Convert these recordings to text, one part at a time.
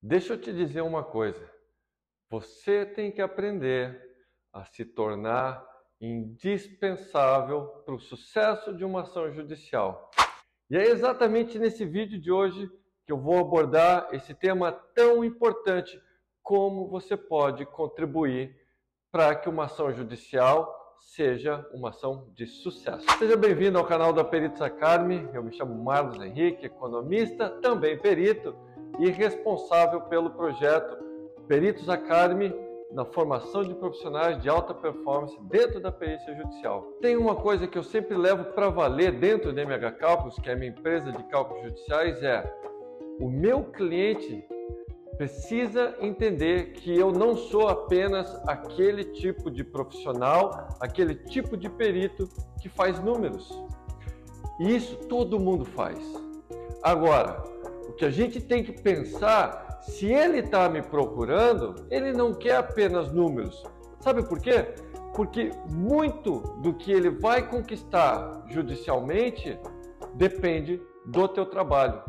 Deixa eu te dizer uma coisa. Você tem que aprender a se tornar indispensável para o sucesso de uma ação judicial. E é exatamente nesse vídeo de hoje que eu vou abordar esse tema tão importante, como você pode contribuir para que uma ação judicial seja uma ação de sucesso. Seja bem-vindo ao canal da Peritos Academy. Eu me chamo Marlos Henrique, economista, também perito e responsável pelo projeto Peritos Academy na formação de profissionais de alta performance dentro da perícia judicial. Tem uma coisa que eu sempre levo para valer dentro da MH Cálculos, que é a minha empresa de cálculos judiciais, o meu cliente precisa entender que eu não sou apenas aquele tipo de profissional, aquele tipo de perito que faz números. E isso todo mundo faz. Agora, o que a gente tem que pensar, se ele está me procurando, ele não quer apenas números. Sabe por quê? Porque muito do que ele vai conquistar judicialmente depende do teu trabalho.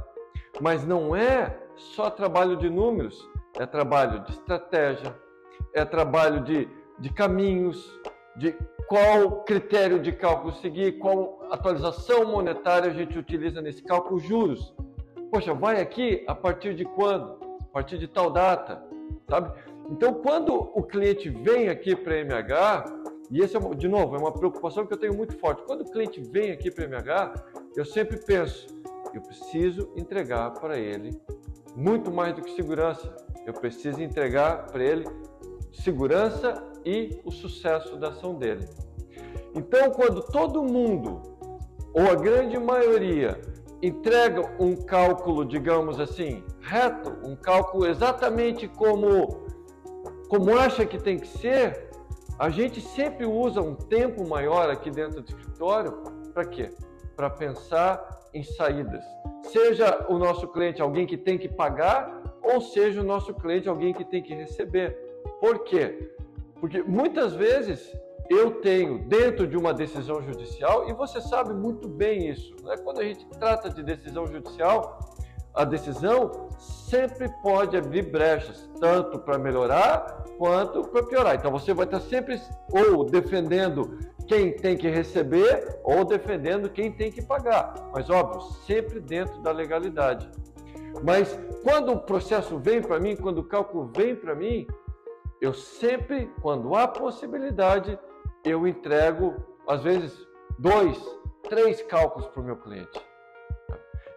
Mas não é só trabalho de números, é trabalho de estratégia, é trabalho de caminhos, de qual critério de cálculo seguir, qual atualização monetária a gente utiliza nesse cálculo, juros. Poxa, vai aqui a partir de quando? A partir de tal data, sabe? Então, quando o cliente vem aqui para a MH, e esse, de novo, é uma preocupação que eu tenho muito forte. Quando o cliente vem aqui para a MH, eu sempre penso, eu preciso entregar para ele muito mais do que segurança. Eu preciso entregar para ele segurança e o sucesso da ação dele. Então, quando todo mundo, ou a grande maioria, entrega um cálculo, digamos assim, reto, um cálculo exatamente como acha que tem que ser, a gente sempre usa um tempo maior aqui dentro do escritório, para quê? Para pensar em saídas. Seja o nosso cliente alguém que tem que pagar, ou seja o nosso cliente alguém que tem que receber. Por quê? Porque muitas vezes eu tenho dentro de uma decisão judicial, e você sabe muito bem isso, né? Quando a gente trata de decisão judicial, a decisão sempre pode abrir brechas, tanto para melhorar quanto para piorar. Então você vai estar sempre ou defendendo quem tem que receber ou defendendo quem tem que pagar. Mas óbvio, sempre dentro da legalidade. Mas quando o processo vem para mim, quando o cálculo vem para mim, eu sempre, quando há possibilidade, eu entrego, às vezes, 2, 3 cálculos para o meu cliente.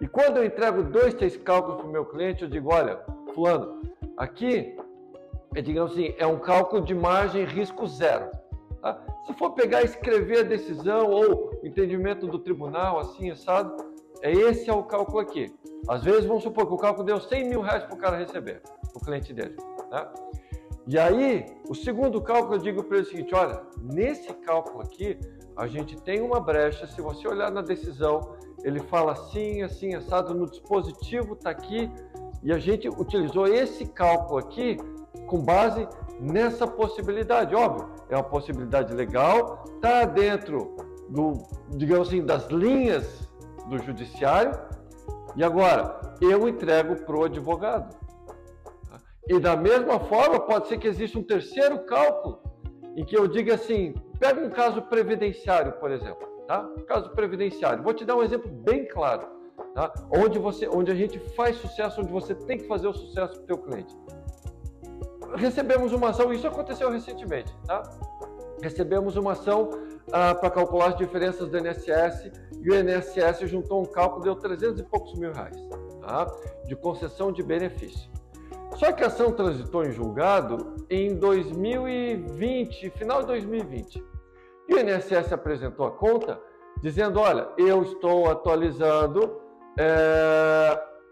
E quando eu entrego 2, 3 cálculos para o meu cliente, eu digo, olha, fulano, aqui, digamos assim, é um cálculo de margem risco zero. Tá? Se for pegar e escrever a decisão ou o entendimento do tribunal, assim, assado, esse é o cálculo aqui. Às vezes, vamos supor que o cálculo deu 100 mil reais para o cara receber, o cliente dele. Tá? E aí, o segundo cálculo, eu digo para ele o seguinte, olha, nesse cálculo aqui, a gente tem uma brecha, se você olhar na decisão, ele fala assim, assim, assado, no dispositivo está aqui, e a gente utilizou esse cálculo aqui com base nessa possibilidade. Óbvio, é uma possibilidade legal, está dentro digamos assim, das linhas do judiciário, e agora eu entrego para o advogado. E da mesma forma, pode ser que exista um terceiro cálculo, em que eu diga assim, pega um caso previdenciário, por exemplo, tá? Caso previdenciário. Vou te dar um exemplo bem claro, tá? Onde a gente faz sucesso, onde você tem que fazer o sucesso para o teu cliente. Recebemos uma ação, isso aconteceu recentemente, tá? Recebemos uma ação para calcular as diferenças do INSS, e o INSS juntou um cálculo, deu 300 e poucos mil reais, tá? De concessão de benefício. Só que a ação transitou em julgado em 2020, final de 2020. E o INSS apresentou a conta dizendo, olha, eu estou atualizando,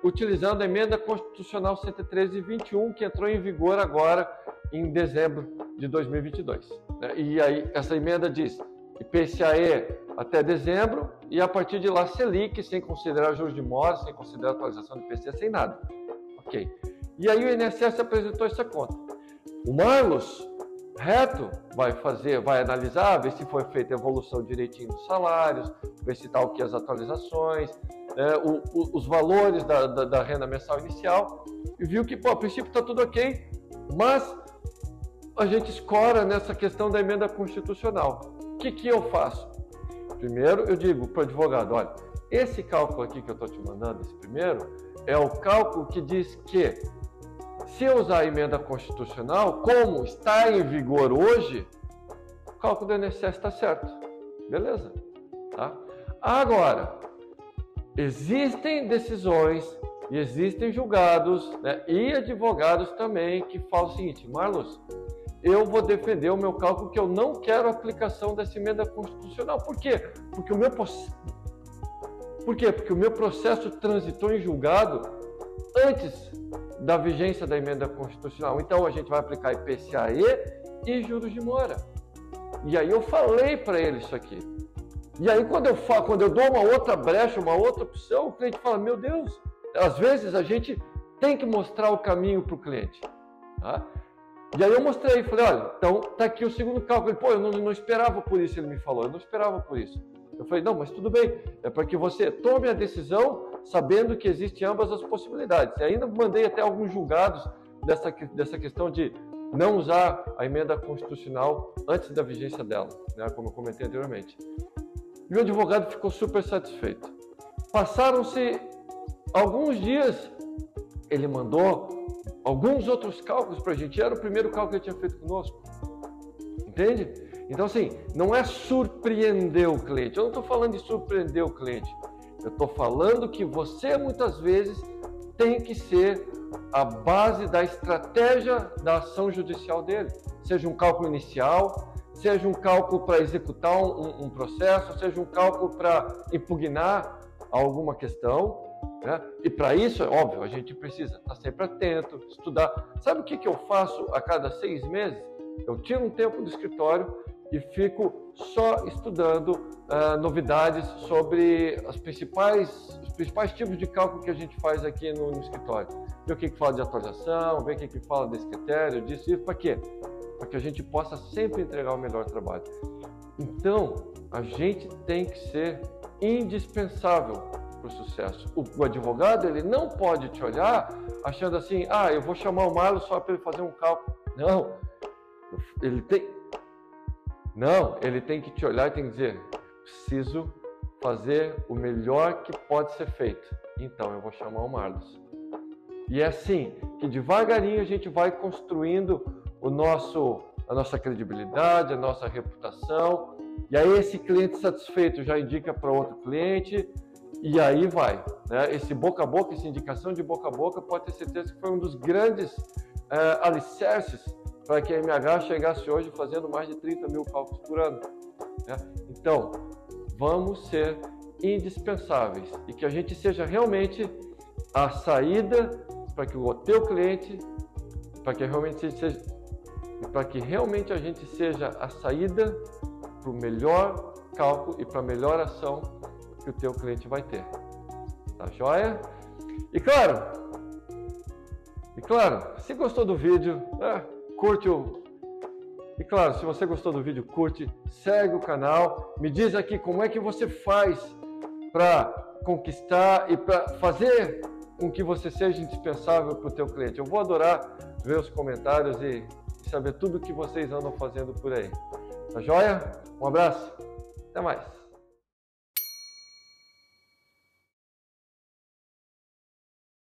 utilizando a emenda constitucional 113/21, que entrou em vigor agora em dezembro de 2022. E aí essa emenda diz IPCAE até dezembro e a partir de lá Selic, sem considerar juros de mora, sem considerar atualização do IPCA, sem nada. Ok. E aí o INSS apresentou essa conta. O Marlos, reto, vai analisar, ver se foi feita a evolução direitinho dos salários, ver se está o que as atualizações, os valores da renda mensal inicial e viu que, pô, a princípio está tudo ok, mas a gente escora nessa questão da emenda constitucional. O que eu faço? Primeiro, eu digo para o advogado, olha, esse cálculo aqui que eu estou te mandando, esse primeiro, é o cálculo que diz que se eu usar a emenda constitucional, como está em vigor hoje, o cálculo do INSS está certo. Beleza? Tá? Agora, existem decisões e existem julgados, né, e advogados também que falam o seguinte, Marlos, eu vou defender o meu cálculo que eu não quero a aplicação dessa emenda constitucional. Por quê? Porque o meu processo transitou em julgado antes da vigência da emenda constitucional. Então a gente vai aplicar IPCA-E e juros de mora. E aí eu falei para ele isso aqui. E aí quando eu dou uma outra brecha, uma outra opção, o cliente fala, meu Deus, às vezes a gente tem que mostrar o caminho para o cliente. Tá? E aí eu mostrei, falei, olha, então tá aqui o segundo cálculo. Ele, pô, eu não esperava por isso, ele me falou, eu não esperava por isso. Eu falei, não, mas tudo bem, é para que você tome a decisão sabendo que existem ambas as possibilidades. E ainda mandei até alguns julgados dessa questão de não usar a emenda constitucional antes da vigência dela, né, como eu comentei anteriormente. E o advogado ficou super satisfeito. Passaram-se alguns dias, ele mandou alguns outros cálculos para a gente. Era o primeiro cálculo que ele tinha feito conosco. Entende? Então, assim, não é surpreender o cliente. Eu não estou falando de surpreender o cliente. Eu estou falando que você, muitas vezes, tem que ser a base da estratégia da ação judicial dele. Seja um cálculo inicial, seja um cálculo para executar um processo, seja um cálculo para impugnar alguma questão. Né? E para isso, é óbvio, a gente precisa estar sempre atento, estudar. Sabe o que eu faço a cada 6 meses? Eu tiro um tempo do escritório e fico só estudando novidades sobre os principais tipos de cálculo que a gente faz aqui no escritório. Ver o que fala de atualização, ver o que fala desse critério, disso, isso, para quê? Para que a gente possa sempre entregar o melhor trabalho. Então, a gente tem que ser indispensável para o sucesso. O advogado, ele não pode te olhar achando assim, eu vou chamar o Marlos só para ele fazer um cálculo. Não, ele tem que te olhar e tem que dizer, preciso fazer o melhor que pode ser feito. Então, eu vou chamar o Marlos. E é assim que devagarinho a gente vai construindo a nossa credibilidade, a nossa reputação. E aí esse cliente satisfeito já indica para outro cliente. E aí vai, né? Esse boca a boca, essa indicação de boca a boca, pode ter certeza que foi um dos grandes alicerces para que a MH chegasse hoje fazendo mais de 30 mil cálculos por ano. Né? Então, vamos ser indispensáveis e que a gente seja realmente a saída para que o teu cliente, para que realmente a gente seja a saída para o melhor cálculo e para a melhor ação que o teu cliente vai ter. Tá joia? E claro, se gostou do vídeo, curte E claro, se você gostou do vídeo, curte, segue o canal, me diz aqui como é que você faz para conquistar e para fazer com que você seja indispensável para o teu cliente. Eu vou adorar ver os comentários e saber tudo o que vocês andam fazendo por aí. Tá joia? Um abraço, até mais.